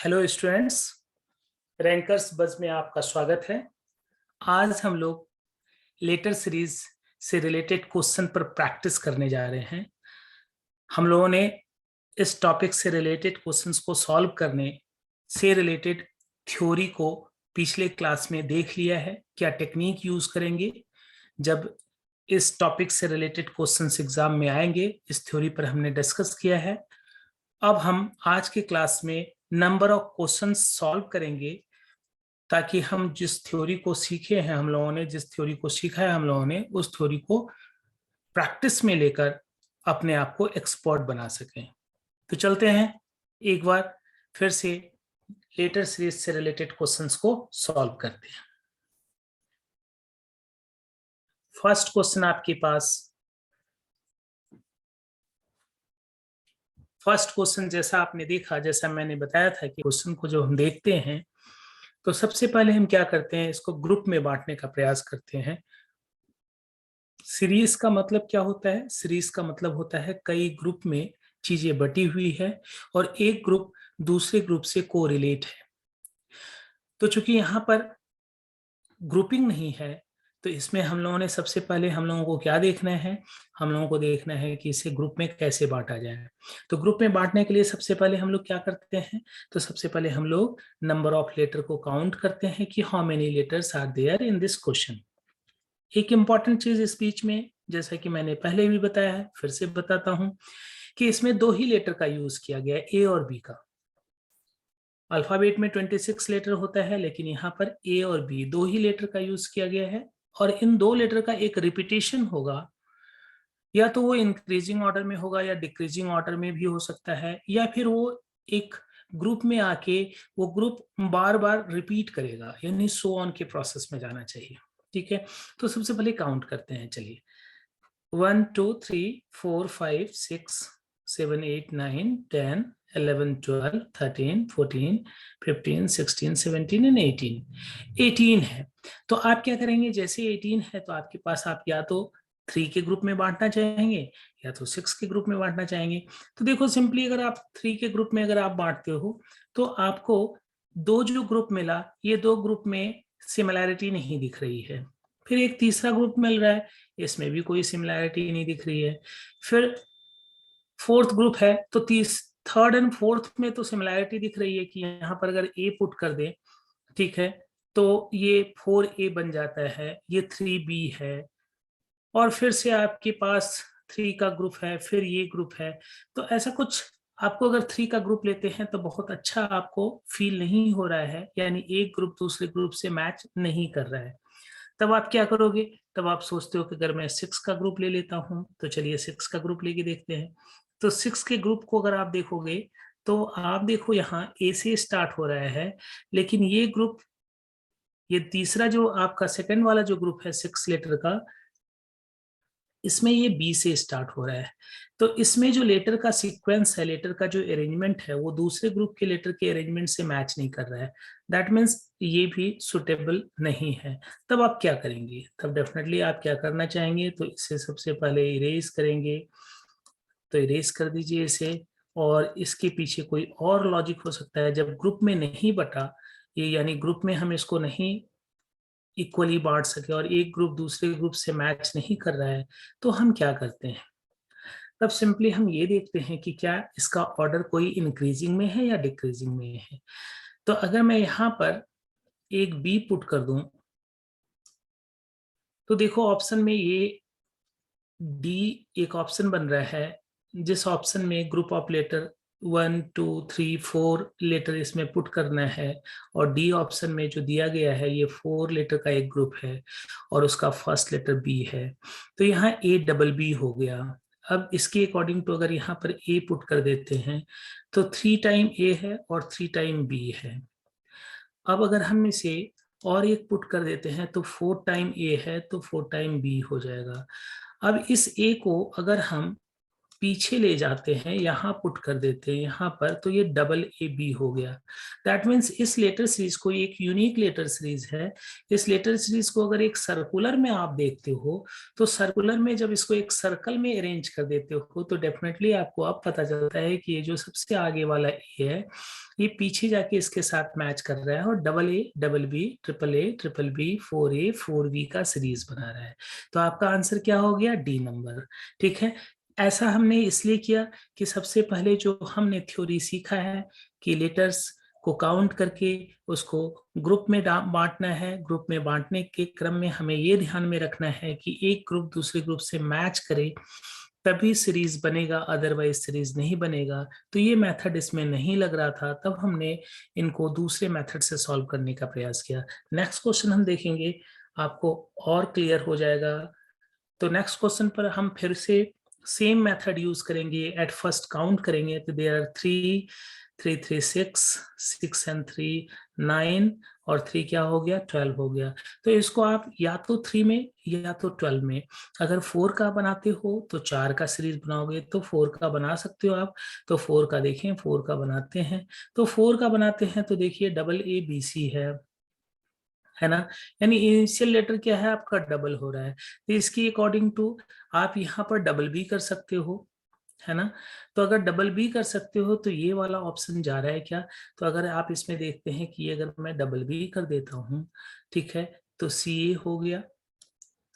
Hello students, rankers buzz में आपका स्वागत है। आज हम लोग लेटर सीरीज से रिलेटेड क्वेश्चन पर प्रैक्टिस करने जा रहे हैं। हम लोगों ने इस टॉपिक से रिलेटेड क्वेश्चंस को सॉल्व करने से रिलेटेड थ्योरी को पिछले क्लास में देख लिया है। क्या टेक्निक यूज करेंगे जब इस टॉपिक से रिलेटेड क्वेश्चंस एग्जाम में आएंगे, इस थ्योरी पर हमने डिस्कस किया है। अब हम आज के क्लास में नंबर ऑफ क्वेश्चंस सॉल्व करेंगे ताकि हम जिस थ्योरी को सीखे हैं, हम लोगों ने जिस थ्योरी को सीखा है, हम लोगों ने उस थ्योरी को प्रैक्टिस में लेकर अपने आप को एक्सपर्ट बना सकें। तो चलते हैं एक बार फिर से लेटर सीरीज से रिलेटेड क्वेश्चंस को सॉल्व करते हैं। फर्स्ट क्वेश्चन आपके पास, फर्स्ट क्वेश्चन जैसा आपने देखा, जैसा मैंने बताया था कि क्वेश्चन को जब हम देखते हैं तो सबसे पहले हम क्या करते हैं, इसको ग्रुप में बांटने का प्रयास करते हैं। सीरीज का मतलब क्या होता है? सीरीज का मतलब होता है कई ग्रुप में चीजें बटी हुई है और एक ग्रुप दूसरे ग्रुप से कोरिलेट है। तो चूंकि यहाँ पर ग्रुपिंग नहीं है तो इसमें हम लोगों ने सबसे पहले हम लोगों को क्या देखना है, हम लोगों को देखना है कि इसे ग्रुप में कैसे बांटा जाए। तो ग्रुप में बांटने के लिए सबसे पहले हम लोग क्या करते हैं, तो सबसे पहले हम लोग नंबर ऑफ लेटर को काउंट करते हैं कि how many letters are there in this question. एक इंपॉर्टेंट चीज इस बीच में, जैसा कि मैंने पहले भी बताया है, फिर से बताता हूं कि इसमें दो ही लेटर का यूज किया गया है, ए और बी का। अल्फाबेट में 26 लेटर होता है, लेकिन यहाँ पर ए और बी दो ही लेटर का यूज किया गया है। और इन दो लेटर का एक रिपीटेशन होगा, या तो वो इंक्रीजिंग ऑर्डर में होगा या डिक्रीजिंग ऑर्डर में भी हो सकता है, या फिर वो एक ग्रुप में आके वो ग्रुप बार बार रिपीट करेगा, यानी सो ऑन के प्रोसेस में जाना चाहिए। ठीक है, तो सबसे पहले काउंट करते हैं। चलिए, 1 2 3 4 5 6 7 8 9 10 11 12 13 14 15 16 17 एंड 18 है। तो आप क्या करेंगे, जैसे 18 है तो आपके पास आप या तो 3 के ग्रुप में बांटना चाहेंगे या तो 6 के ग्रुप में बांटना चाहेंगे। तो देखो, सिंपली अगर आप 3 के ग्रुप में अगर आप बांटते हो तो आपको दो जो ग्रुप मिला, ये दो ग्रुप में सिमिलैरिटी नहीं दिख रही है। फिर एक तीसरा ग्रुप मिल रहा है, इसमें भी कोई सिमिलैरिटी नहीं दिख रही है। फिर फोर्थ ग्रुप है तो थर्ड एंड फोर्थ में तो सिमिलैरिटी दिख रही है कि यहाँ पर अगर ए पुट कर दे, ठीक है, तो ये 4A बन जाता है, ये 3B है। और फिर से आपके पास 3 का ग्रुप है, फिर ये ग्रुप है। तो ऐसा कुछ आपको अगर 3 का ग्रुप लेते हैं तो बहुत अच्छा आपको फील नहीं हो रहा है, यानी एक ग्रुप दूसरे ग्रुप से मैच नहीं कर रहा है। तब आप क्या करोगे, तब आप सोचते हो कि अगर मैं 6 का ग्रुप ले लेता हूं, तो चलिए 6 का ग्रुप लेके देखते हैं। तो 6 के ग्रुप को अगर आप देखोगे तो आप देखो यहाँ ए से स्टार्ट हो रहा है, लेकिन ये ग्रुप, ये तीसरा जो आपका सेकंड वाला जो ग्रुप है 6 लेटर का, इसमें ये बी से स्टार्ट हो रहा है। तो इसमें जो लेटर का सीक्वेंस है, लेटर का जो अरेंजमेंट है, वो दूसरे ग्रुप के लेटर के अरेंजमेंट से मैच नहीं कर रहा है। दैट मीन्स ये भी सुटेबल नहीं है। तब आप क्या करेंगे, तब डेफिनेटली आप क्या करना चाहेंगे, तो इसे सबसे पहले इरेज करेंगे। तो इरेज कर दीजिए इसे। और इसके पीछे कोई और लॉजिक हो सकता है, जब ग्रुप में नहीं बटा ये, यानी ग्रुप में हम इसको नहीं इक्वली बांट सके और एक ग्रुप दूसरे ग्रुप से मैच नहीं कर रहा है, तो हम क्या करते हैं, तब सिंपली हम ये देखते हैं कि क्या इसका ऑर्डर कोई इंक्रीजिंग में है या डिक्रीजिंग में है। तो अगर मैं यहाँ पर एक बी पुट कर दूं, तो देखो ऑप्शन में ये डी एक ऑप्शन बन रहा है, जिस ऑप्शन में ग्रुप ऑफ लेटर 1 2 3 4 लेटर इसमें पुट करना है। और डी ऑप्शन में जो दिया गया है ये 4 लेटर का एक ग्रुप है और उसका फर्स्ट लेटर बी है। तो यहाँ ए डबल बी हो गया। अब इसके अकॉर्डिंग टू अगर यहाँ पर ए पुट कर देते हैं तो 3 टाइम ए है और 3 टाइम बी है। अब अगर हम इसे और एक पुट कर देते हैं तो 4 टाइम ए है तो 4 टाइम बी हो जाएगा। अब इस ए को अगर हम पीछे ले जाते हैं, यहाँ पुट कर देते हैं यहाँ पर, तो ये डबल ए बी हो गया। दैट मीन्स इस लेटर सीरीज को, एक यूनिक लेटर सीरीज है। इस लेटर सीरीज को अगर एक सर्कुलर में आप देखते हो, तो सर्कुलर में जब इसको एक सर्कल में अरेंज कर देते हो, तो डेफिनेटली आपको अब पता चलता है कि ये जो सबसे आगे वाला ए है, ये पीछे जाके इसके साथ मैच कर रहा है और double A double B triple B 4A 4B का सीरीज बना रहा है। तो आपका आंसर क्या हो गया? D number. ठीक है, ऐसा हमने इसलिए किया कि सबसे पहले जो हमने थ्योरी सीखा है कि लेटर्स को काउंट करके उसको ग्रुप में बांटना है। ग्रुप में बांटने के क्रम में हमें ये ध्यान में रखना है कि एक ग्रुप दूसरे ग्रुप से मैच करे, तभी सीरीज बनेगा, अदरवाइज सीरीज नहीं बनेगा। तो ये मेथड इसमें नहीं लग रहा था, तब हमने इनको दूसरे मेथड से सॉल्व करने का प्रयास किया। नेक्स्ट क्वेश्चन हम देखेंगे, आपको और क्लियर हो जाएगा। तो नेक्स्ट क्वेश्चन पर हम फिर से सेम मेथड यूज करेंगे। एट फर्स्ट काउंट करेंगे, तो देयर आर 3 3 3 6 एंड 3 9 और 3 क्या हो गया? 12 हो गया। तो इसको आप या तो 3 में या तो 12 में, अगर 4 का बनाते हो तो 4 का सीरीज बनाओगे, तो 4 का बना सकते हो आप। तो 4 का देखें, 4 का बनाते हैं, तो 4 का बनाते हैं तो देखिए डबल ए बी सी है ना, यानी इनिशियल लेटर क्या है आपका? डबल हो रहा है। तो इसकी अकॉर्डिंग टू आप यहाँ पर डबल बी कर सकते हो, है ना। तो अगर डबल बी कर सकते हो तो ये वाला ऑप्शन जा रहा है क्या? तो अगर आप इसमें देखते हैं कि अगर मैं डबल बी कर देता हूँ, ठीक है, तो सी ए हो गया,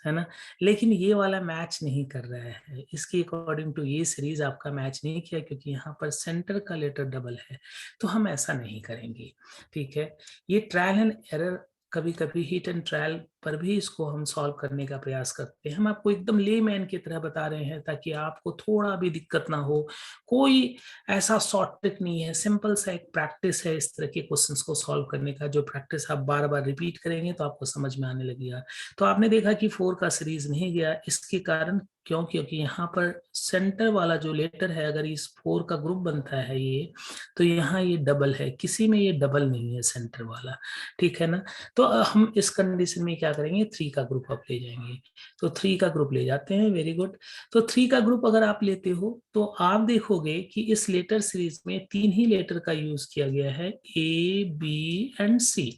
है ना। लेकिन ये वाला मैच नहीं कर रहा है, इसकी अकॉर्डिंग टू ये सीरीज आपका मैच नहीं किया, क्योंकि यहाँ पर सेंटर का लेटर डबल है। तो हम ऐसा नहीं करेंगे, ठीक है। ये ट्रायल एंड एरर, कभी कभी हिट एंड ट्रायल पर भी इसको हम सॉल्व करने का प्रयास करते हैं। हम आपको एकदम लेमैन की तरह बता रहे हैं ताकि आपको थोड़ा भी दिक्कत ना हो। कोई ऐसा शॉर्ट ट्रिक नहीं है, सिंपल सा एक प्रैक्टिस है इस तरह के क्वेश्चंस को सॉल्व करने का, जो प्रैक्टिस आप बार बार रिपीट करेंगे तो आपको समझ में आने लगेगा। तो आपने देखा कि 4 का सीरीज नहीं गया, इसके कारण क्यों? क्योंकि यहाँ पर सेंटर वाला जो लेटर है, अगर इस 4 का ग्रुप बनता है ये, तो यहाँ ये डबल है, किसी में ये डबल नहीं है सेंटर वाला, ठीक है ना। तो हम इस कंडीशन में क्या करेंगे? 3 का ग्रुप आप ले जाएंगे। तो 3 का ग्रुप ले जाते हैं, वेरी गुड। तो 3 का ग्रुप अगर आप लेते हो तो आप देखोगे कि इस लेटर सीरीज में 3 ही लेटर का यूज किया गया है, ए बी एंड सी।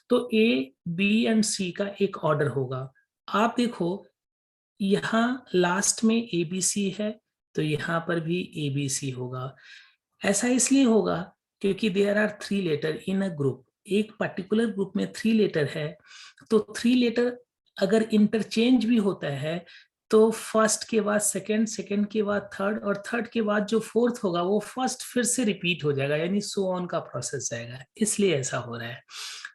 तो ए बी एंड सी का एक ऑर्डर होगा। आप देखो यहाँ लास्ट में ए बी सी है, तो यहाँ पर भी ए बी सी होगा। ऐसा इसलिए होगा क्योंकि there are 3 letter in a group. एक पर्टिकुलर ग्रुप में 3 लेटर है, तो 3 लेटर अगर इंटरचेंज भी होता है, तो फर्स्ट के बाद सेकंड, सेकंड के बाद थर्ड, और थर्ड के बाद जो फोर्थ होगा वो फर्स्ट फिर से रिपीट हो जाएगा, यानी सो ऑन का प्रोसेस जाएगा, इसलिए ऐसा हो रहा है,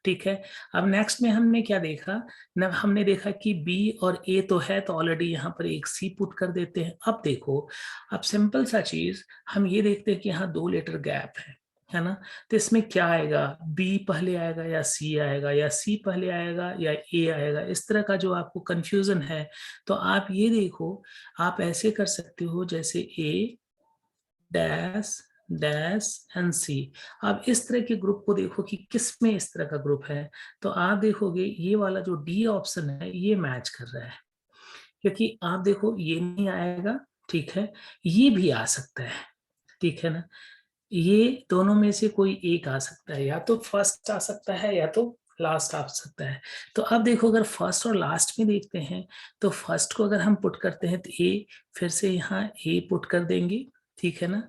ठीक है। अब नेक्स्ट में हमने क्या देखा? न हमने देखा कि बी और ए तो है, तो ऑलरेडी यहाँ पर एक सी पुट कर देते हैं। अब देखो, अब सिंपल सा चीज हम ये देखते हैं कि यहाँ 2 लेटर गैप है ना। तो इसमें क्या आएगा? बी पहले आएगा या सी आएगा, या सी पहले आएगा या ए आएगा? इस तरह का जो आपको कंफ्यूजन है, तो आप ये देखो, आप ऐसे कर सकते हो जैसे ए डैश डैश एंड सी। अब इस तरह के ग्रुप को देखो कि किस में इस तरह का ग्रुप है, तो आप देखोगे ये वाला जो डी ऑप्शन है ये मैच कर रहा है, क्योंकि आप देखो ये नहीं आएगा, ठीक है, ये भी आ सकता है, ठीक है ना। ये दोनों में से कोई एक आ सकता है, या तो फर्स्ट आ सकता है या तो लास्ट आ सकता है। तो अब देखो, अगर फर्स्ट और लास्ट में देखते हैं, तो फर्स्ट को अगर हम पुट करते हैं तो ए, फिर से यहाँ ए पुट कर देंगे, ठीक है ना।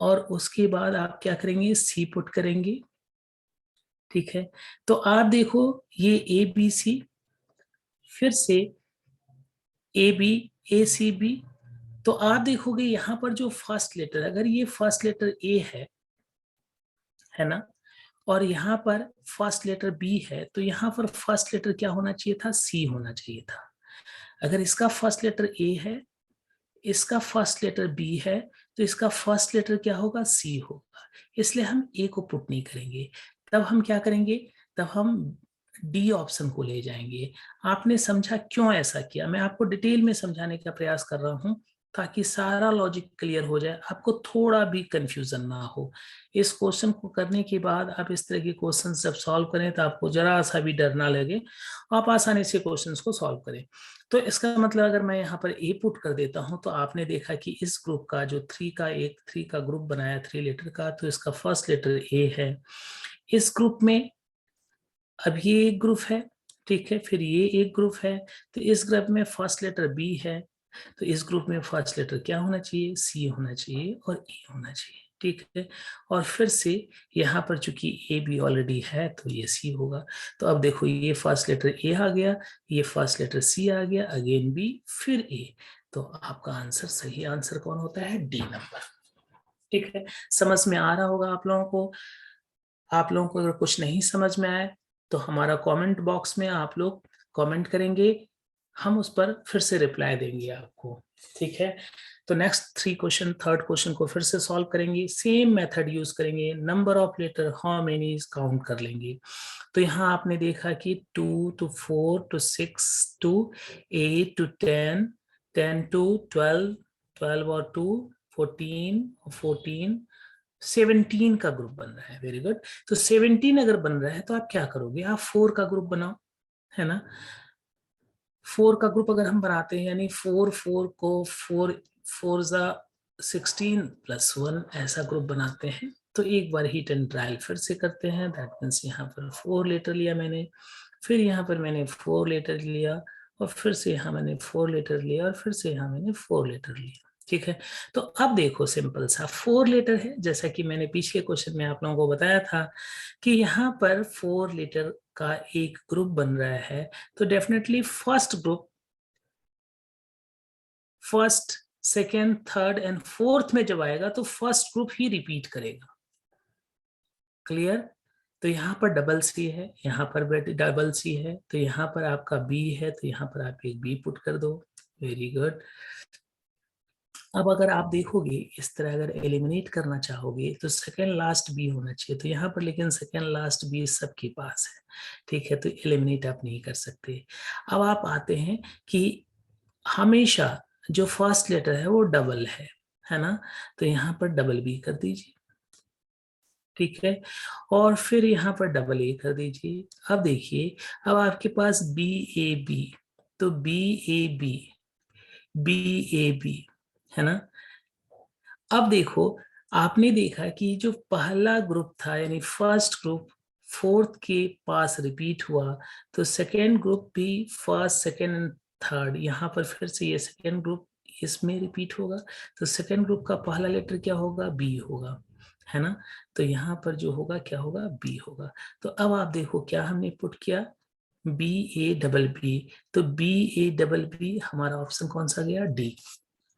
और उसके बाद आप क्या करेंगे? सी पुट करेंगे, ठीक है। तो आप देखो ये ए बी सी, फिर से ए बी, ए सी बी। तो आप देखोगे यहाँ पर जो फर्स्ट लेटर, अगर ये फर्स्ट लेटर ए है ना, और यहाँ पर फर्स्ट लेटर बी है, तो यहाँ पर फर्स्ट लेटर क्या होना चाहिए था? सी होना चाहिए था। अगर इसका फर्स्ट लेटर ए है, इसका फर्स्ट लेटर बी है, तो इसका फर्स्ट लेटर क्या होगा? सी होगा। इसलिए हम ए को पुट नहीं करेंगे। तब हम क्या करेंगे? तब हम डी ऑप्शन को ले जाएंगे। आपने समझा क्यों ऐसा किया? मैं आपको डिटेल में समझाने का प्रयास कर रहा हूं ताकि सारा लॉजिक क्लियर हो जाए, आपको थोड़ा भी कंफ्यूजन ना हो। इस क्वेश्चन को करने के बाद आप इस तरह के क्वेश्चन जब सॉल्व करें तो आपको जरा सा भी डर ना लगे, आप आसानी से क्वेश्चंस को सॉल्व करें। तो इसका मतलब अगर मैं यहाँ पर ए पुट कर देता हूं, तो आपने देखा कि इस ग्रुप का जो थ्री का ग्रुप बनाया 3 लेटर का, तो इसका फर्स्ट लेटर ए है। इस ग्रुप में अब ये एक ग्रुप है, ठीक है, फिर ये एक ग्रुप है, तो इस ग्रुप में फर्स्ट लेटर बी है, तो इस ग्रुप में फर्स्ट लेटर क्या होना चाहिए, सी होना चाहिए और ए होना चाहिए, ठीक है। और फिर से यहाँ पर चूंकि ए बी ऑलरेडी है तो ये सी होगा। तो अब देखो ये फर्स्ट लेटर ए आ गया, ये फर्स्ट लेटर सी आ गया, अगेन बी, फिर ए। तो आपका आंसर, सही आंसर कौन होता है, डी नंबर, ठीक है। समझ में आ रहा होगा आप लोगों को। आप लोगों को अगर कुछ नहीं समझ में आए तो हमारा कमेंट बॉक्स में आप लोग कमेंट करेंगे, हम उस पर फिर से रिप्लाई देंगे आपको, ठीक है। तो नेक्स्ट 3 क्वेश्चन, थर्ड क्वेश्चन को फिर से सॉल्व करेंगे, सेम मेथड यूज करेंगे, number of letter how many count कर लेंगे। तो यहाँ आपने देखा कि 2 to 4 to 6 to 8 to 10, 10 to 12, 12 और 2 14, 14 17 का ग्रुप बन रहा है। Very good. तो 17 अगर बन रहा है तो आप क्या करोगे, आप 4 का ग्रुप बनाओ, है ना। 4 का ग्रुप अगर हम बनाते हैं, यानी 4 को 4 जा 16 + 1 ऐसा ग्रुप बनाते हैं। तो एक बार हिट एंड ट्रायल फिर से करते हैं। दैट मीन्स यहाँ पर 4 लेटर लिया मैंने, फिर यहाँ पर मैंने 4 लेटर लिया, और फिर से यहाँ मैंने 4 लेटर लिया, और फिर से यहाँ मैंने 4 लेटर लिया, ठीक है। तो अब देखो सिंपल सा 4 लेटर है, जैसा कि मैंने पिछले क्वेश्चन में आप लोगों को बताया था कि यहाँ पर 4 लेटर का एक ग्रुप बन रहा है। तो definitely first group, first second third and fourth में जब आएगा तो फर्स्ट ग्रुप ही रिपीट करेगा। क्लियर। तो यहाँ पर डबल सी है, यहाँ पर डबल सी है, तो यहाँ पर आपका बी है, तो यहाँ पर आप एक बी पुट कर दो। Very good. अब अगर आप देखोगे इस तरह अगर एलिमिनेट करना चाहोगे तो सेकेंड लास्ट बी होना चाहिए, तो यहाँ पर लेकिन सेकेंड लास्ट बी सबके पास है, ठीक है। तो एलिमिनेट आप नहीं कर सकते। अब आप आते हैं कि हमेशा जो फर्स्ट लेटर है वो डबल है ना। तो यहाँ पर डबल बी कर दीजिए, ठीक है। और फिर यहाँ पर डबल ए कर दीजिए। अब देखिए, अब आपके पास बी ए बी, तो B A B, B A B, है ना। अब देखो, आपने देखा कि जो पहला ग्रुप था यानी फर्स्ट ग्रुप फोर्थ के पास रिपीट हुआ, तो सेकेंड ग्रुप भी फर्स्ट सेकेंड एंड थर्ड, यहाँ पर फिर से ये सेकेंड ग्रुप इसमें रिपीट होगा। तो सेकेंड ग्रुप का पहला लेटर क्या होगा, बी होगा, है ना। तो यहाँ पर जो होगा क्या होगा, बी होगा। तो अब आप देखो क्या हमने पुट किया, बी ए डबल बी, तो बी ए डबल बी हमारा ऑप्शन कौन सा गया, डी।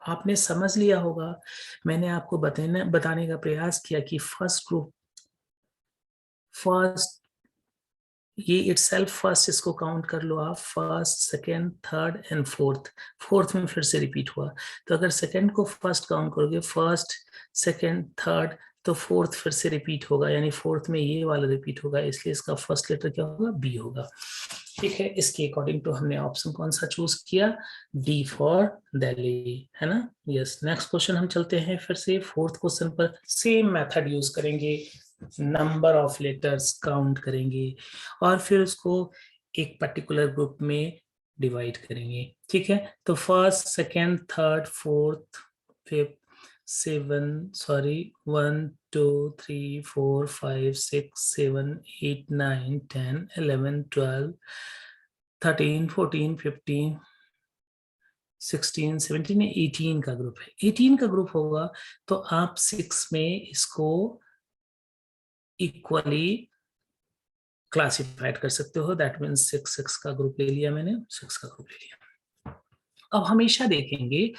आपने समझ लिया होगा। मैंने आपको बताने का प्रयास किया कि फर्स्ट ग्रुप, फर्स्ट, ये इटसेल्फ फर्स्ट, इसको काउंट कर लो आप, first second third and fourth, fourth में फिर से रिपीट हुआ। तो अगर सेकेंड को फर्स्ट काउंट करोगे, फर्स्ट सेकेंड थर्ड, तो फोर्थ फिर से रिपीट होगा, यानी फोर्थ में ये वाला रिपीट होगा, इसलिए इसका फर्स्ट लेटर क्या होगा, बी होगा, ठीक है। इसके अकॉर्डिंग टू हमने ऑप्शन कौन सा चूज किया, डी फॉर दिल्ली, है ना। यस। नेक्स्ट क्वेश्चन हम चलते हैं, फिर से फोर्थ क्वेश्चन पर सेम मेथड यूज करेंगे, नंबर ऑफ लेटर्स काउंट करेंगे और फिर उसको एक पर्टिकुलर ग्रुप में डिवाइड करेंगे, ठीक है। तो first second third fourth fifth 1 2 3 4 5 6 7 8 9 10 11 12 13 14 15 16 17 18 का ग्रुप है। 18 का ग्रुप होगा तो आप 6 में इसको इक्वली क्लासिफाइड कर सकते हो। दैट मीन्स 6 का ग्रुप ले लिया मैंने, 6 का ग्रुप ले लिया। अब हमेशा देखेंगे,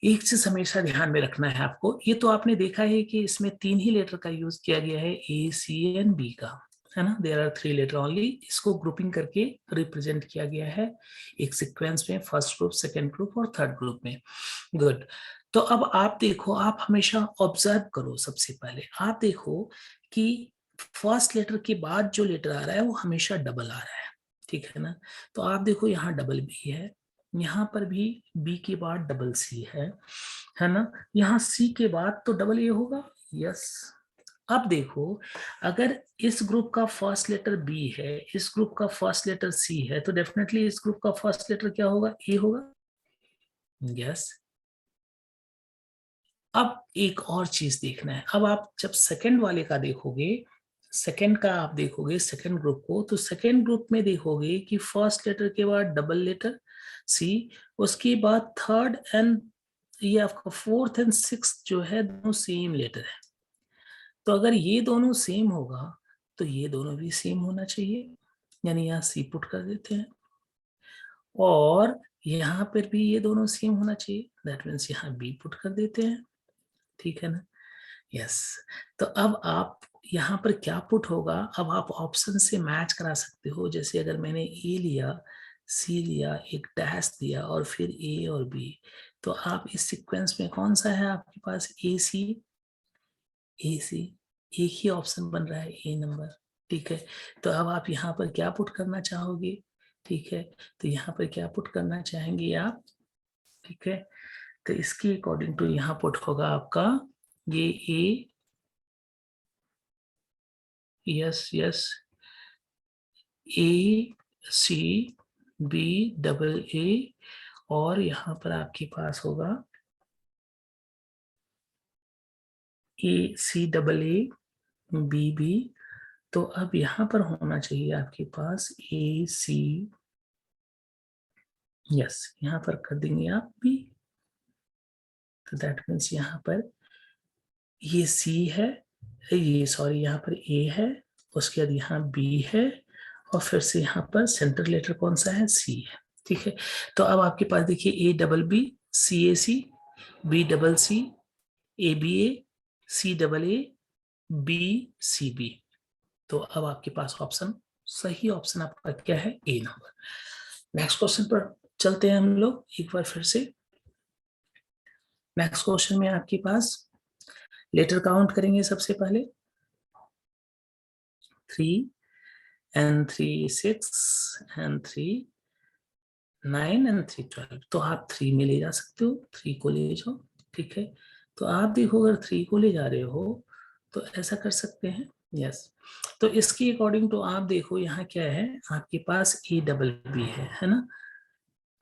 एक चीज हमेशा ध्यान में रखना है आपको, ये तो आपने देखा है कि इसमें 3 ही लेटर का यूज किया गया है, ए सी एंड बी का, है ना। There are 3 letter only. इसको ग्रुपिंग करके रिप्रेजेंट किया गया है एक सीक्वेंस में, फर्स्ट ग्रुप सेकेंड ग्रुप और थर्ड ग्रुप में। गुड। तो अब आप देखो, आप हमेशा ऑब्जर्व करो, सबसे पहले आप देखो कि फर्स्ट लेटर के बाद जो लेटर आ रहा है वो हमेशा डबल आ रहा है, ठीक है ना। तो आप देखो यहाँ डबल बी है, यहाँ पर भी बी के बाद डबल सी है ना। यहाँ सी के बाद तो डबल ए होगा। यस। अब देखो, अगर इस ग्रुप का फर्स्ट लेटर बी है, इस ग्रुप का फर्स्ट लेटर सी है, तो डेफिनेटली इस ग्रुप का फर्स्ट लेटर क्या होगा? ए होगा। यस। अब एक और चीज देखना है। अब आप जब सेकंड वाले का देखोगे, सेकंड का आप देखोगे सेकंड ग्रुप को, तो सेकंड ग्रुप में देखोगे कि फर्स्ट लेटर के बाद डबल लेटर सी, उसके बाद थर्ड एंड ये आपका फोर्थ एंड सिक्स जो है दोनों सेम लेटर है। तो अगर ये दोनों सेम होगा तो ये दोनों भी सेम होना चाहिए, यानी यहाँ सी पुट कर देते हैं। और यहाँ पर भी ये दोनों सेम होना चाहिए, दैट मीन्स यहाँ बी पुट कर देते हैं। ठीक है ना। यस। तो अब आप यहाँ पर क्या पुट होगा, अब आप ऑप्शन से मैच करा सकते हो। जैसे अगर मैंने ए लिया, सी लिया, एक डैश दिया और फिर ए और बी, तो आप इस सीक्वेंस में कौन सा है आपके पास? ए सी, ए सी, एक ही ऑप्शन बन रहा है, ए नंबर। ठीक है। तो अब आप यहाँ पर क्या पुट करना चाहोगे? ठीक है। तो यहाँ पर क्या पुट करना चाहेंगे आप? ठीक है। तो इसके अकॉर्डिंग टू यहाँ पुट होगा आपका ये A, yes yes, A C B double A, और यहाँ पर आपके पास होगा A C double A B B. तो अब यहाँ पर होना चाहिए आपके पास ए सी, यस, यहाँ पर कर देंगे आप बी। तो दैट मीन्स यहाँ पर ये सी है, ये सॉरी यहाँ पर ए है, उसके बाद यहाँ बी है, और फिर से यहाँ पर सेंटर लेटर कौन सा है? सी है। ठीक है। तो अब आपके पास देखिए A double B, C A C, B double C, A B A, C double A, B C B. तो अब आपके पास ऑप्शन, सही ऑप्शन आपका क्या है? ए नंबर। नेक्स्ट क्वेश्चन पर चलते हैं हम लोग एक बार फिर से। नेक्स्ट क्वेश्चन में आपके पास लेटर काउंट करेंगे सबसे पहले। 3 and 3 6 and 3 9 and 3 12। तो आप 3 में ले जा सकते हो, 3 को ले जाओ। ठीक है। तो आप देखो, अगर 3 को ले जा रहे हो तो ऐसा कर सकते हैं। यस। तो इसके अकॉर्डिंग तो आप देखो यहाँ क्या है, आपके पास ए डबल बी है ना।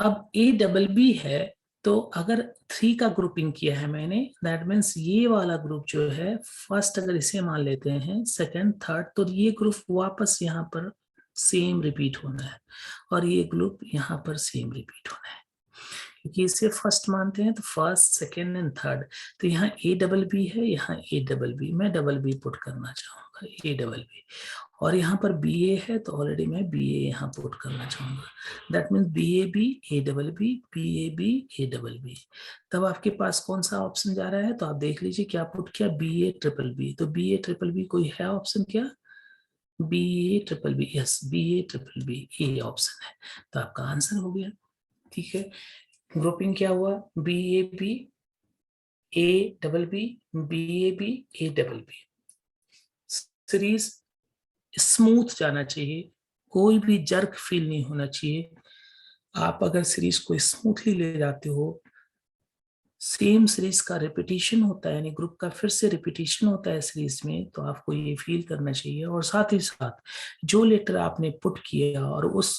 अब ए डबल बी है, तो अगर 3 का ग्रुपिंग किया है मैंने, दैट मीन्स ये वाला ग्रुप जो है फर्स्ट, अगर इसे मान लेते हैं, सेकंड थर्ड, तो ये ग्रुप वापस यहाँ पर सेम रिपीट होना है, और ये ग्रुप यहाँ पर सेम रिपीट होना है, क्योंकि इसे फर्स्ट मानते हैं। तो फर्स्ट सेकेंड एंड थर्ड, तो यहाँ ए डबल बी है, यहाँ ए डबल बी, मैं डबल बी पुट करना चाहूंगा, ए डबल बी। और यहाँ पर बी ए है, तो ऑलरेडी मैं बी ए यहाँ पुट करना चाहूंगा। That means B A B, A double B, B A B, A double B. तब आपके पास कौन सा ऑप्शन जा रहा है? तो आप देख लीजिए क्या पुट किया, बी ए ट्रिपल बी। तो बी ए ट्रिपल बी कोई है ऑप्शन क्या? B A triple B, yes, B A triple B A option है। तो आपका आंसर हो गया। ठीक है। ग्रुपिंग क्या हुआ? B A B, A double B, B A B, A double B. Series smooth जाना चाहिए, कोई भी जर्क फील नहीं होना चाहिए। आप अगर सीरीज को स्मूथली ले जाते हो, सेम सीरीज का रिपीटिशन होता है, यानी ग्रुप का फिर से रिपीटिशन होता है सीरीज में, तो आपको ये फील करना चाहिए। और साथ ही साथ जो लेटर आपने पुट किया और उस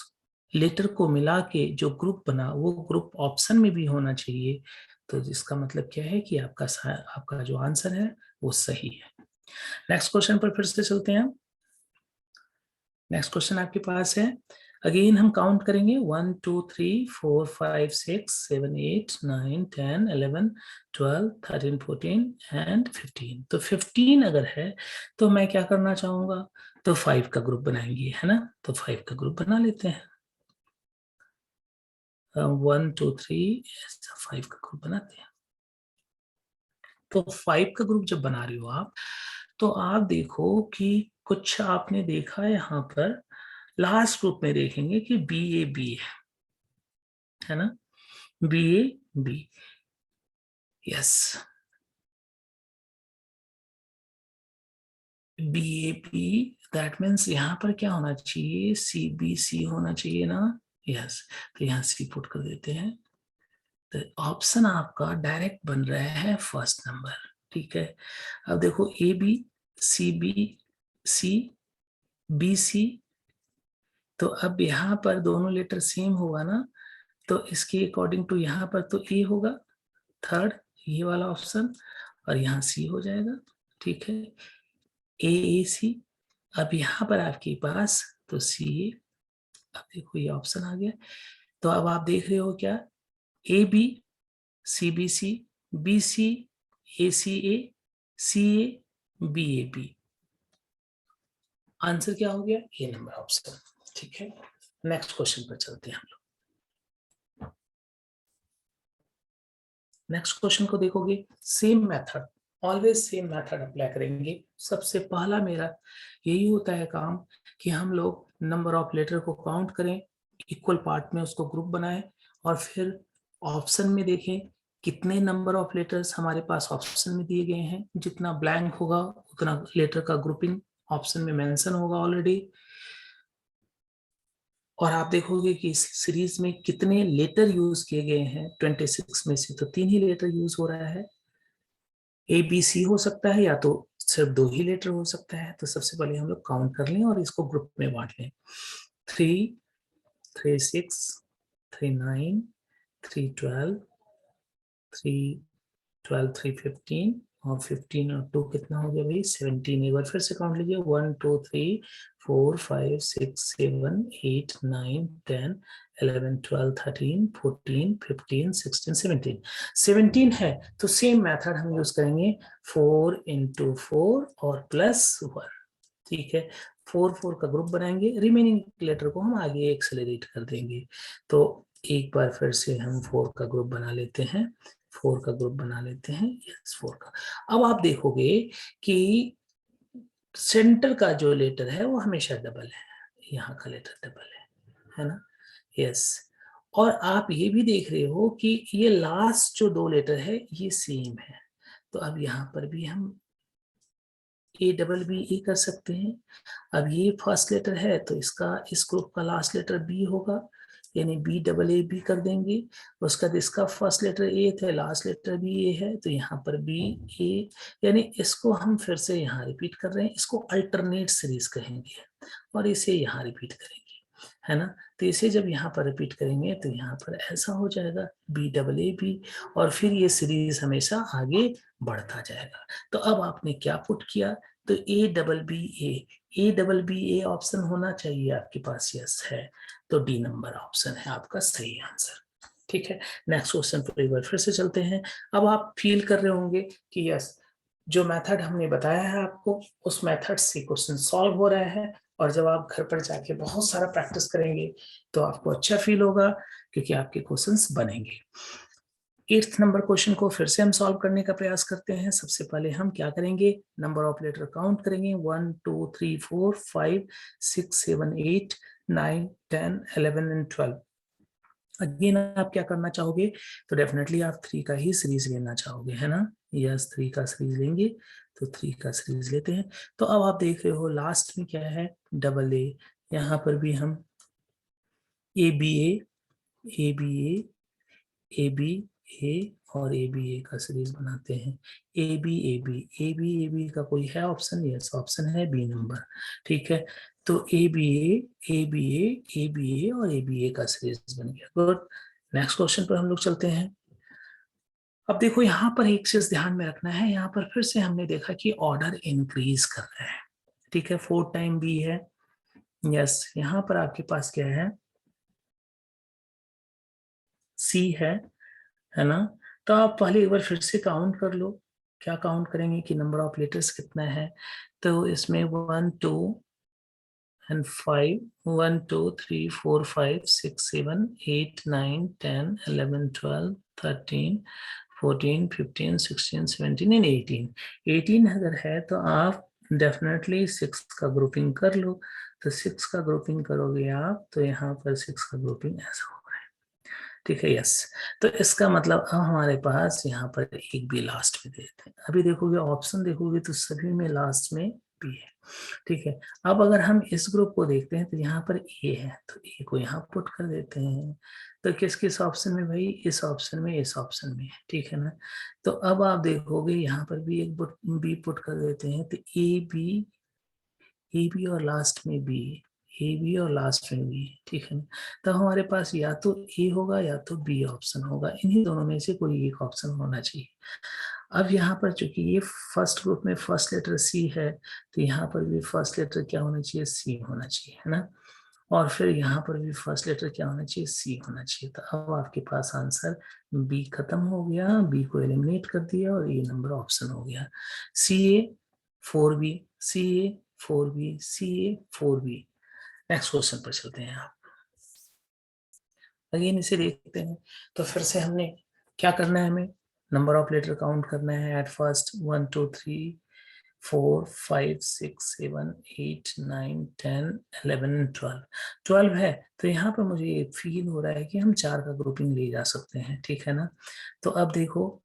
लेटर को मिला के जो ग्रुप बना, वो ग्रुप ऑप्शन में भी होना चाहिए। तो जिसका मतलब क्या है कि आपका जो आंसर है वो सही है। नेक्स्ट क्वेश्चन पर फिर से चलते हैं। नेक्स्ट क्वेश्चन आपके पास है, अगेन हम काउंट करेंगे 1 2 3 4 5 6 7 8 9 10 11 12 13 14 एंड 15। तो 15 अगर है तो मैं क्या करना चाहूंगा? तो 5 का ग्रुप बनाएंगे, है ना। तो 5 का ग्रुप बना लेते हैं। 1 2 3 ऐसा 5 का ग्रुप बनाते हैं। तो 5 का ग्रुप जब बना रहे हो आप, तो आप देखो कि कुछ आपने देखा है यहाँ पर, लास्ट ग्रुप में देखेंगे कि बी ए बी है ना, B A B. Yes, B A B, that means यहाँ पर क्या होना चाहिए? सी बी सी होना चाहिए ना। यस, तो यहाँ सी पुट कर देते हैं, तो ऑप्शन आपका डायरेक्ट बन रहा है फर्स्ट नंबर। ठीक है, अब देखो ए बी सी बी सी, तो अब यहाँ पर दोनों लेटर सेम होगा ना, तो इसके अकॉर्डिंग टू यहाँ पर तो ए होगा थर्ड, ये वाला ऑप्शन, और यहाँ सी हो जाएगा। ठीक है, ए सी, अब यहाँ पर आपके पास तो सी ए, अब देखो ये ऑप्शन आ गया, तो अब आप देख रहे हो क्या, A B C B C A, C A B A B, answer क्या हो गया, ए नंबर ऑप्शन। ठीक है, नेक्स्ट क्वेश्चन पर चलते हैं हम लोग। नेक्स्ट क्वेश्चन को देखोगे, same method, always same method apply करेंगे। सबसे पहला मेरा यही होता है काम कि हम लोग नंबर ऑफ लेटर को काउंट करें, इक्वल पार्ट में उसको ग्रुप बनाएं, और फिर ऑप्शन में देखें कितने नंबर ऑफ लेटर्स हमारे पास ऑप्शन में दिए गए हैं, जितना ब्लैंक होगा उतना लेटर का ग्रुपिंग ऑप्शन में मेंशन होगा ऑलरेडी। और आप देखोगे कि इस सीरीज में कितने लेटर यूज किए गए हैं, 26 में से तो 3 ही लेटर यूज हो रहा है। ए बी सी हो सकता है या तो सिर्फ 2 ही लेटर हो सकता है, तो सबसे पहले हम लोग काउंट कर लें और इसको ग्रुप में बांट लें। 3 3 6 3 9 3 12 3 12 3 15, और 15 और 2 कितना हो गया भाई 17। एक बार फिर से काउंट लीजिए, 1 2 3 4 5 6 7 8 9 10 11 12 13 14 15 16 17, 17 है तो सेम मेथड हम यूज करेंगे 4 into 4 और +1। ठीक है, 4 4 का ग्रुप बनाएंगे, रिमेनिंग लेटर को हम आगे एक्सेलरेट कर देंगे। तो एक बार फिर से हम 4 का ग्रुप बना लेते हैं, 4 का ग्रुप बना लेते हैं, यस 4 का। अब आप देखोगे कि सेंटर का जो लेटर है वो हमेशा डबल है, यहाँ का लेटर डबल है ना, यस। और आप ये भी देख रहे हो कि ये लास्ट जो 2 लेटर है ये सेम है, तो अब यहाँ पर भी हम ए डबल बी ए कर सकते हैं। अब ये फर्स्ट लेटर है तो इसका इस ग्रुप का लास्ट लेटर बी होगा, यानी बी डबल ए बी कर देंगे। उसका इसका फर्स्ट लेटर ए थे, लास्ट लेटर भी ए है, तो यहाँ पर बी ए, यानी इसको हम फिर से यहाँ रिपीट कर रहे हैं, इसको अल्टरनेट सीरीज कहेंगे और इसे यहाँ रिपीट करेंगे, है ना। तो इसे जब यहाँ पर रिपीट करेंगे तो यहाँ पर ऐसा हो जाएगा बी डबल ए बी, और फिर ये सीरीज हमेशा आगे बढ़ता जाएगा। तो अब आपने क्या पुट किया, तो A double B A option होना चाहिए आपके पास, यस है, तो डी नंबर ऑप्शन है आपका सही आंसर। ठीक है, नेक्स्ट क्वेश्चन पर एक बार फिर से चलते हैं। अब आप फील कर रहे होंगे कि यस, जो मेथड हमने बताया है आपको उस मेथड से क्वेश्चन सॉल्व हो रहा है, और जब आप घर पर जाके बहुत सारा प्रैक्टिस करेंगे तो आपको अच्छा फील होगा क्योंकि आपके क्वेश्चंस बनेंगे। 8th नंबर क्वेश्चन को फिर से हम सॉल्व करने का प्रयास करते हैं। सबसे पहले हम क्या करेंगे, नंबर ऑफ लेटर काउंट करेंगे, 1 2 3 4 5 6 7 8 9 10 11 एंड 12। अगेन आप क्या करना चाहोगे, तो डेफिनेटली आप 3 का ही सीरीज लेना चाहोगे, है ना, यस 3 का सीरीज लेंगे, तो 3 का सीरीज लेते हैं। तो अब आप देख रहे हो लास्ट में क्या है, डबल ए, यहाँ पर भी हम ए बी ए और ए बी ए का सीरीज बनाते हैं। ए बी का कोई है ऑप्शन, यस ऑप्शन है बी नंबर। ठीक है, तो ए बी ए और ए बी ए का सीरीज बन गया, गुड। नेक्स्ट क्वेश्चन पर हम लोग चलते हैं। अब देखो यहाँ पर एक चीज ध्यान में रखना है, यहाँ पर फिर से हमने देखा कि ऑर्डर इंक्रीज कर रहा है। ठीक है, 4 टाइम बी है, यस यहाँ पर आपके पास क्या है, सी है ना। तो आप पहले एक बार फिर से काउंट कर लो, क्या काउंट करेंगे कि नंबर ऑफ लेटर्स कितना है, तो इसमें 1 2 and 5 1 2 3 4 5 6 7 8 9 10 11 12 13 14 15 16 17 and 18 अगर है तो आप डेफिनेटली 6 का ग्रुपिंग कर लो। तो 6 का ग्रुपिंग करोगे आप तो यहाँ पर 6 का ग्रुपिंग ऐसा होगा, ठीक है, यस। तो इसका मतलब अब हमारे पास यहाँ पर एक भी लास्ट में देते हैं। अभी देखोगे ऑप्शन देखोगे तो सभी में लास्ट में बी है, ठीक है। अब अगर हम इस ग्रुप को देखते हैं तो यहाँ पर ए है, तो ए को यहाँ पुट कर देते हैं। तो किस किस ऑप्शन में भाई, इस ऑप्शन में, इस ऑप्शन में, ठीक है ना। तो अब आप देखोगे यहाँ पर भी एक बी पुट कर देते हैं, तो ए बी और लास्ट में बी, ए बी और लास्ट में बी, ठीक है ना। तो हमारे पास या तो ए होगा या तो बी ऑप्शन होगा, इन्हीं दोनों में से कोई एक ऑप्शन होना चाहिए। अब यहाँ पर चूंकि ये फर्स्ट ग्रुप में फर्स्ट लेटर सी है, तो यहाँ पर भी फर्स्ट लेटर क्या होना चाहिए, सी होना चाहिए, है ना। और फिर यहाँ पर भी फर्स्ट लेटर क्या होना चाहिए, सी होना चाहिए। तो अब आपके पास आंसर बी खत्म हो गया, बी को एलिमिनेट कर दिया और ये नंबर ऑप्शन हो गया। सी ए 4B, सी ए 4B, सी ए 4B। नेक्स्ट क्वेश्चन पर चलते हैं आप। अगेन इसे देखते हैं। तो फिर से हमने क्या करना है, हमें नंबर ऑफ लेटर काउंट करना है। एट फर्स्ट 1 2 3 4 5 6 7 8 9 10 11 12 12 है। तो यहाँ पर मुझे ये फील हो रहा है कि हम 4 का ग्रुपिंग ले जा सकते हैं, ठीक है ना। तो अब देखो,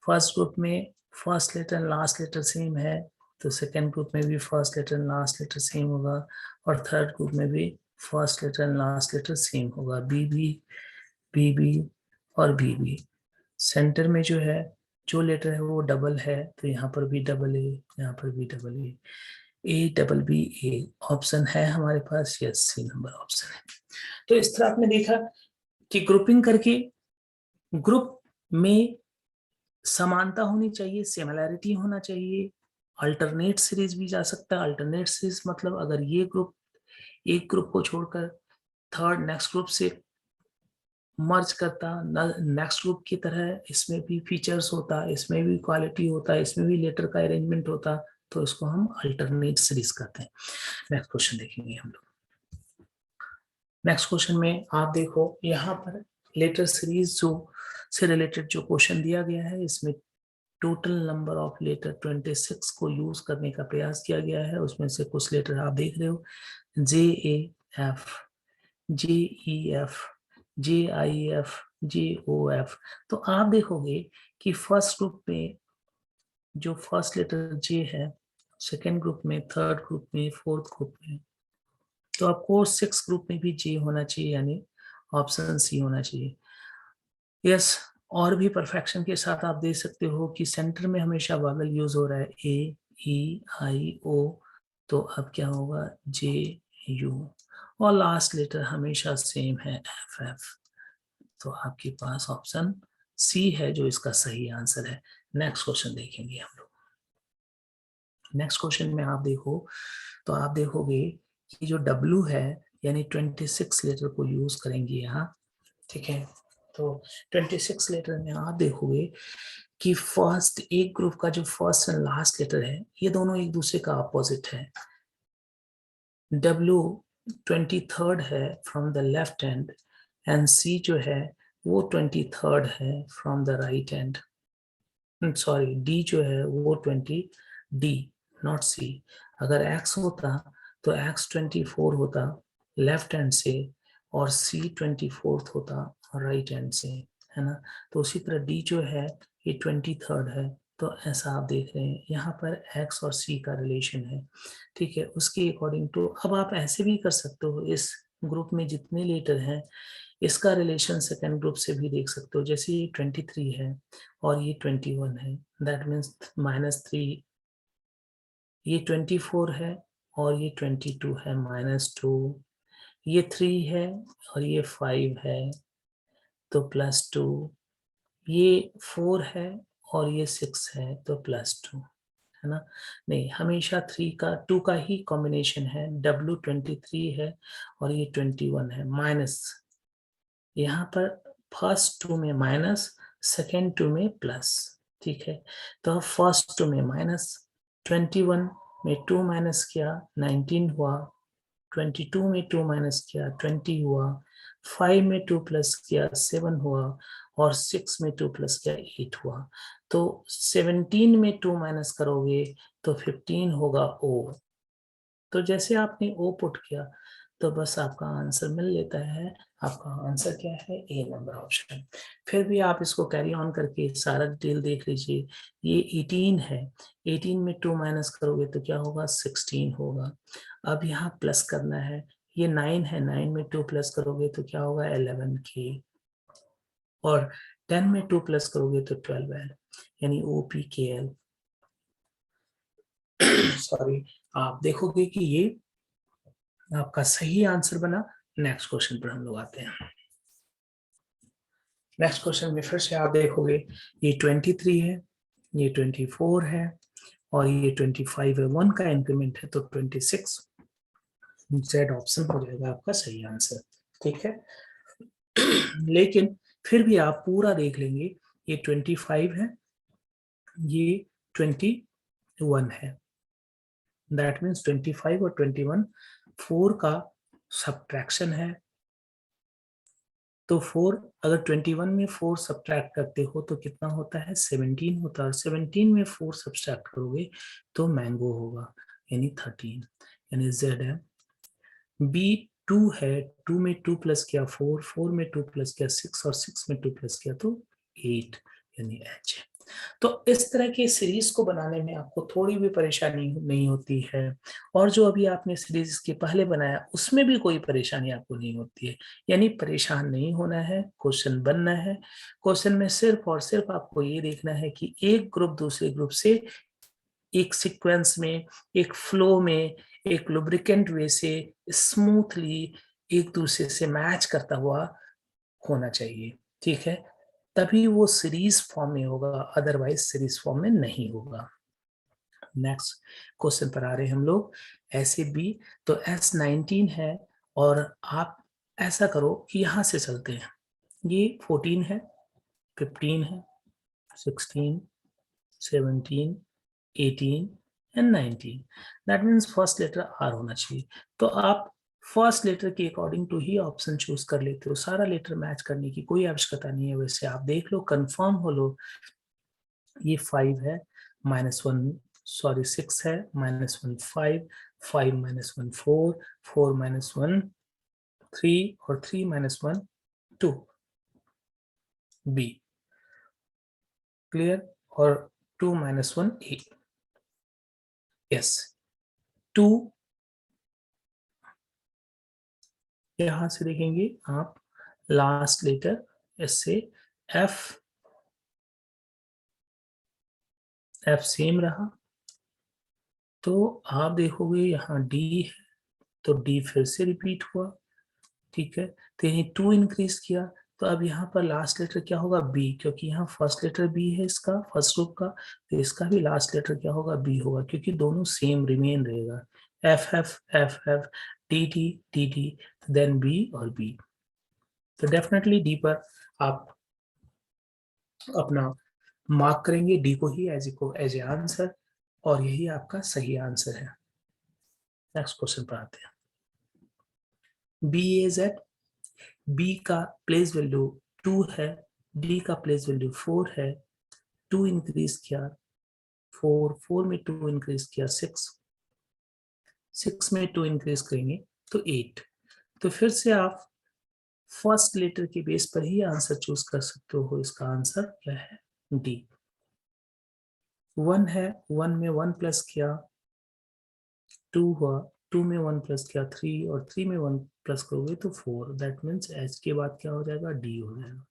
फर्स्ट ग्रुप में first letter and last letter same है, तो सेकेंड ग्रुप में भी first letter and last letter same होगा, और थर्ड ग्रुप में भी first letter and last letter same होगा। बी बी और बी सेंटर में जो लेटर है वो डबल है, तो यहाँ पर भी डबल ए, यहाँ पर भी double A double B A option है हमारे पास। यस, सी नंबर ऑप्शन है। तो इस तरह आपने देखा कि ग्रुपिंग करके ग्रुप में समानता होनी चाहिए, सिमिलैरिटी होना चाहिए। अल्टरनेट सीरीज भी जा सकता है। अल्टरनेट सीरीज मतलब अगर ये ग्रुप एक ग्रुप को छोड़कर थर्ड नेक्स्ट ग्रुप से मर्ज करता, नेक्स्ट ग्रुप की तरह इसमें भी फीचर्स होता, इसमें भी क्वालिटी होता, इसमें भी लेटर का अरेंजमेंट होता, तो इसको हम अल्टरनेट सीरीज कहते हैं। नेक्स्ट क्वेश्चन देखेंगे हम लोग। नेक्स्ट क्वेश्चन में आप देखो, यहाँ पर लेटर सीरीज जो से रिलेटेड जो क्वेश्चन दिया गया है, इसमें टोटल नंबर ऑफ लेटर 26 को यूज करने का प्रयास किया गया है। उसमें से कुछ लेटर आप देख रहे हो, J A F, J E F, J I F, J O F. तो आप देखोगे कि फर्स्ट ग्रुप में जो फर्स्ट लेटर जे है, सेकेंड ग्रुप में, थर्ड ग्रुप में, फोर्थ ग्रुप में, तो आपको सिक्स ग्रुप में भी जे होना चाहिए, यानी ऑप्शन सी होना चाहिए। यस, और भी परफेक्शन के साथ आप देख सकते हो कि सेंटर में हमेशा वावल यूज हो रहा है, ए ई आई ओ, तो अब क्या होगा, जे यू, और लास्ट लेटर हमेशा सेम है, एफ एफ। तो आपके पास ऑप्शन सी है जो इसका सही आंसर है। नेक्स्ट क्वेश्चन देखेंगे हम लोग। नेक्स्ट क्वेश्चन में आप देखो, तो आप देखोगे कि जो W है, यानी 26 लेटर को यूज करेंगे यहाँ, ठीक है। तो 26 लेटर में आप देखोगे कि फर्स्ट एक ग्रुप का जो फर्स्ट एंड लास्ट लेटर है, ये दोनों एक दूसरे का अपोजिट है। W 23rd है from the left hand, and C जो है वो 23rd है from the right hand. Sorry, D जो है वो 20D, नॉट C। अगर X होता तो X 24 होता लेफ्ट हैंड से, और C 24th होता राइट हैंड से, है ना। तो उसी तरह D जो है ये 23rd है। तो ऐसा आप देख रहे हैं यहाँ पर X और C का रिलेशन है, ठीक है। उसके अकॉर्डिंग टू, अब आप ऐसे भी कर सकते हो, इस ग्रुप में जितने लेटर हैं इसका रिलेशन सेकेंड ग्रुप से भी देख सकते हो। जैसे ये 23 है और ये 21 है, दैट मीन्स -3। ये 24 है और ये 22 है, -2। ये 3 है और ये 5 है, तो +2। ये 4 है और ये 6 है, तो +2, है ना। नहीं, हमेशा 2 का ही कॉम्बिनेशन है। W 23 है और ये 21 है, माइनस, यहाँ पर फर्स्ट 2 में माइनस, सेकेंड 2 में प्लस, ठीक है। तो फर्स्ट 2 में माइनस, 21 में 2 माइनस किया 19 हुआ, 22 में 2 माइनस किया 20 हुआ, 5 में 2 प्लस किया 7 हुआ, और 6 में 2 प्लस किया 8 हुआ। तो 17 में 2 माइनस करोगे तो 15 होगा O। तो जैसे आपने O पुट किया तो बस आपका आंसर मिल लेता है। आपका आंसर क्या है? ए नंबर ऑप्शन। फिर भी आप इसको कैरी ऑन करके सारा डिटेल देख लीजिए। ये 18 है, 18 में 2 माइनस करोगे तो क्या होगा? 16 होगा। अब यहाँ प्लस करना है। ये 9 है, 9 में 2 प्लस करोगे तो क्या होगा? 11 के। और 10 में 2 प्लस करोगे तो 12 है, यानी OPKL। सॉरी, आप देखोगे कि ये आपका सही आंसर बना। नेक्स्ट क्वेश्चन पर हम लोग आते हैं। नेक्स्ट क्वेश्चन में फिर से आप देखोगे ये 23 है, ये 24 है और ये 25 है। 1 का इंक्रीमेंट है तो 26। जेड ऑप्शन हो जाएगा आपका सही आंसर। ठीक है, लेकिन फिर भी आप पूरा देख लेंगे। ये 25 है, ये 21 है। दैट मीन्स 25 और 21 4 का सब्ट्रैक्शन है। तो 4, अगर 21 में 4 सब्ट्रैक्ट करते हो तो कितना होता है? 17 होता है। और 17 में 4 सब्ट्रैक्ट करोगे तो मैंगो होगा, यानी 13, यानी जेड है। बी 2 है, 2 में 2 प्लस किया 4, 4 में 2 प्लस किया 6 और 6 में 2 प्लस किया तो 8, यानी एच है। तो इस तरह के सीरीज को बनाने में आपको थोड़ी भी परेशानी नहीं होती है। और जो अभी आपने सीरीज के पहले बनाया उसमें भी कोई परेशानी आपको नहीं होती है। यानी परेशान नहीं होना है, क्वेश्चन बनना है। क्वेश्चन में सिर्फ और सिर्फ आपको ये देखना है कि एक ग्रुप दूसरे ग्रुप से एक सीक्वेंस में, एक फ्लो में, एक लुब्रिकेंट वे से स्मूथली एक दूसरे से मैच करता हुआ होना चाहिए। ठीक है, तभी वो सीरीज फॉर्म में होगा, अदरवाइज सीरीज फॉर्म में नहीं होगा। नेक्स्ट क्वेश्चन पर आ रहे हैं हम लोग। ऐसे बी तो S19 है और आप ऐसा करो कि यहां से चलते हैं। ये 14 है, 15 है, 16, 17, 18 and 19। That means first letter R होना चाहिए। तो आप फर्स्ट लेटर के अकॉर्डिंग टू ही ऑप्शन चूज कर लेते हो। सारा लेटर मैच करने की कोई आवश्यकता नहीं है। वैसे आप देख लो, कंफर्म हो लो। ये 5 है, -1, सॉरी 6 है, -1 5, 5 -1 4, 4 -1 3 और 3 -1 2, बी क्लियर। और 2 -1 8, यस 2। यहां से देखेंगे आप लास्ट लेटर इससे एफ सेम रहा। तो आप देखोगे यहाँ डी है तो डी फिर से रिपीट हुआ। ठीक है, तो यही 2 इंक्रीज किया। तो अब यहाँ पर लास्ट लेटर क्या होगा? बी, क्योंकि यहाँ फर्स्ट लेटर बी है इसका, फर्स्ट ग्रुप का। तो इसका भी लास्ट लेटर क्या होगा? बी होगा, क्योंकि दोनों सेम रिमेन रहेगा। F F F F, D D D D, then B और बी। तो डेफिनेटली डी पर आप अपना मार्क करेंगे, डी को ही एज ए आंसर, और यही आपका सही आंसर है। नेक्स्ट क्वेश्चन पर आते हैं। बी ए जेड, बी का प्लेस वैल्यू 2 है, डी का प्लेस वैल्यू 4 है। 2 इंक्रीज किया 4, 4 में 2 इंक्रीज किया 6, 6 में 2 इंक्रीज करेंगे तो 8। तो फिर से आप फर्स्ट लेटर के बेस पर ही आंसर चूज कर सकते हो। इसका आंसर क्या है? डी। 1 है, 1 में 1 प्लस किया 2 हुआ, 2 में 1 प्लस किया 3 और 3 में 1 प्लस करोगे तो 4। दैट मीन्स एच के बाद क्या हो जाएगा? डी हो जाएगा।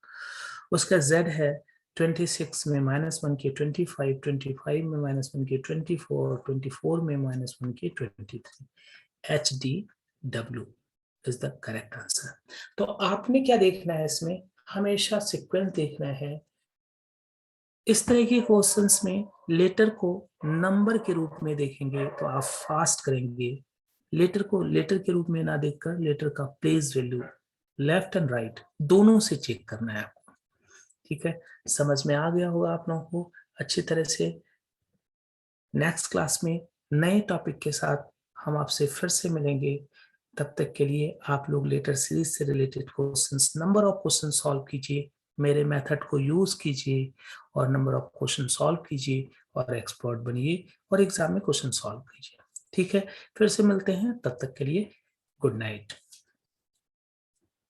उसका जेड है 26 में -1 के 25, 25 में -1 के 24 और 24 में -1 के 23। H D W is the correct answer. तो आपने क्या देखना है इसमें? हमेशा सीक्वेंस देखना है। इस तरह के क्वेश्चंस में लेटर को नंबर के रूप में देखेंगे तो आप फास्ट करेंगे। लेटर को लेटर के रूप में ना देखकर लेटर का place value left and right दोनों से चेक करना है आपको। ठीक है, समझ में आ गया होगा आप लोगों को अच्छी तरह से। नेक्स्ट क्लास में नए टॉपिक के साथ हम आपसे फिर से मिलेंगे। तब तक के लिए आप लोग लेटर सीरीज से related questions, number of question solve कीजिए, मेरे मेथड को यूज कीजिए और नंबर ऑफ क्वेश्चन सॉल्व कीजिए और एक्सपर्ट बनिए और एग्जाम में क्वेश्चन सॉल्व कीजिए। ठीक है, फिर से मिलते हैं, तब तक के लिए गुड नाइट।